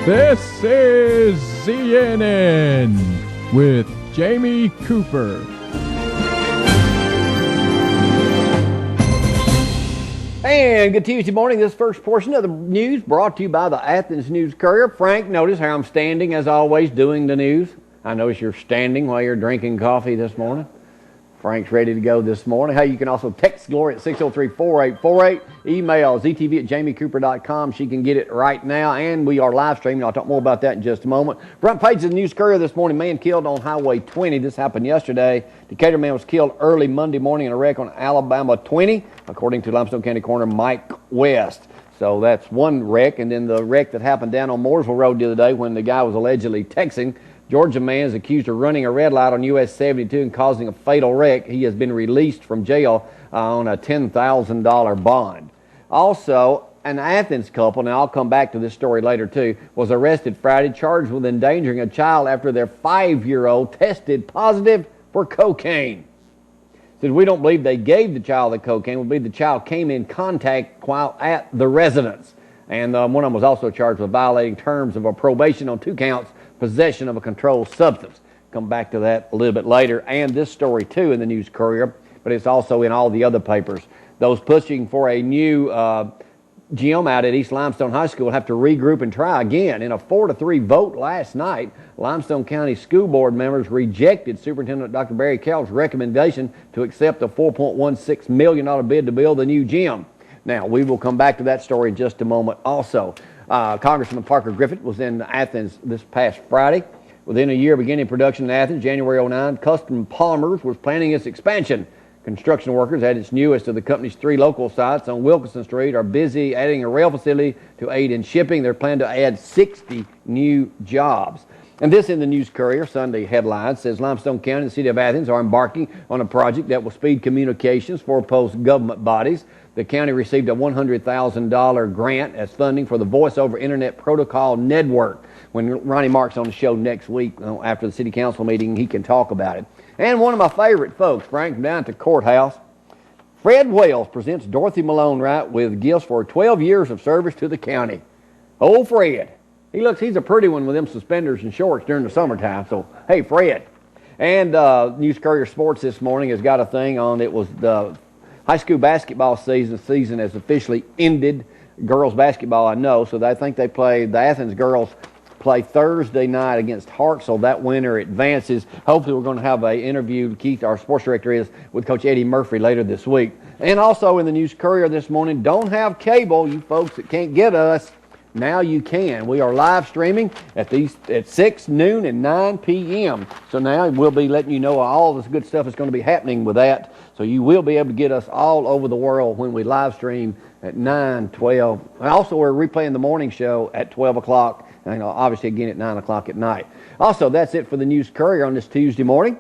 This is ZNN with Jamie Cooper. And good Tuesday morning. This first portion of the news brought to you by the Athens News-Courier. Frank, notice how I'm standing as always doing the news. I notice you're standing while you're drinking coffee this morning. Frank's ready to go this morning. Hey, you can also text Gloria at 603-4848. Email ztv@jamiecooper.com. She can get it right now. And we are live streaming. I'll talk more about that in just a moment. Front page of the News-Courier this morning. Man killed on Highway 20. This happened yesterday. Decatur man was killed early Monday morning in a wreck on Alabama 20, according to Limestone County Coroner Mike West. So that's one wreck. And then the wreck that happened down on Mooresville Road the other day when the guy was allegedly texting. Georgia man is accused of running a red light on US 72 and causing a fatal wreck. He has been released from jail on a $10,000 bond. Also, an Athens couple, now I'll come back to this story later too, was arrested Friday, charged with endangering a child after their 5-year-old tested positive for cocaine. Said we don't believe they gave the child the cocaine. We believe the child came in contact while at the residence. And one of them was also charged with violating terms of a probation on 2 counts, possession of a controlled substance. Come back to that a little bit later. And this story too in the News-Courier, but it's also in all the other papers. Those pushing for a new gym out at East Limestone High School will have to regroup and try again. In a 4-3 vote last night, Limestone County School Board members rejected Superintendent Dr. Barry Carroll's recommendation to accept a $4.16 million bid to build a new gym. Now, we will come back to that story in just a moment also. Congressman Parker Griffith was in Athens this past Friday. Within a year beginning production in Athens, January 2009, Custom Polymers was planning its expansion. Construction workers at its newest of the company's 3 local sites on Wilkinson Street are busy adding a rail facility to aid in shipping. They're planning to add 60 new jobs. And this in the News-Courier Sunday headline says Limestone County and the City of Athens are embarking on a project that will speed communications for post-government bodies. The county received a $100,000 grant as funding for the Voice over Internet Protocol Network. When Ronnie Mark's on the show next week after the city council meeting, he can talk about it. And one of my favorite folks, Frank, down at the courthouse, Fred Wells presents Dorothy Malone Wright with gifts for 12 years of service to the county. Old Fred. He's a pretty one with them suspenders and shorts during the summertime. So, hey, Fred. And News-Courier Sports this morning has got a thing on. It was the high school basketball season has officially ended. Girls basketball, I know. So I think the Athens girls play Thursday night against Hart. So that winner advances. Hopefully we're going to have an interview. Keith, our sports director, is with Coach Eddie Murphy later this week. And also in the News-Courier this morning, don't have cable, you folks that can't get us. Now you can. We are live streaming at 6, noon, and 9 p.m. So now we'll be letting you know all this good stuff is going to be happening with that. So you will be able to get us all over the world when we live stream at 9, 12. And also, we're replaying the morning show at 12 o'clock. And obviously, again, at 9 o'clock at night. Also, that's it for the News-Courier on this Tuesday morning.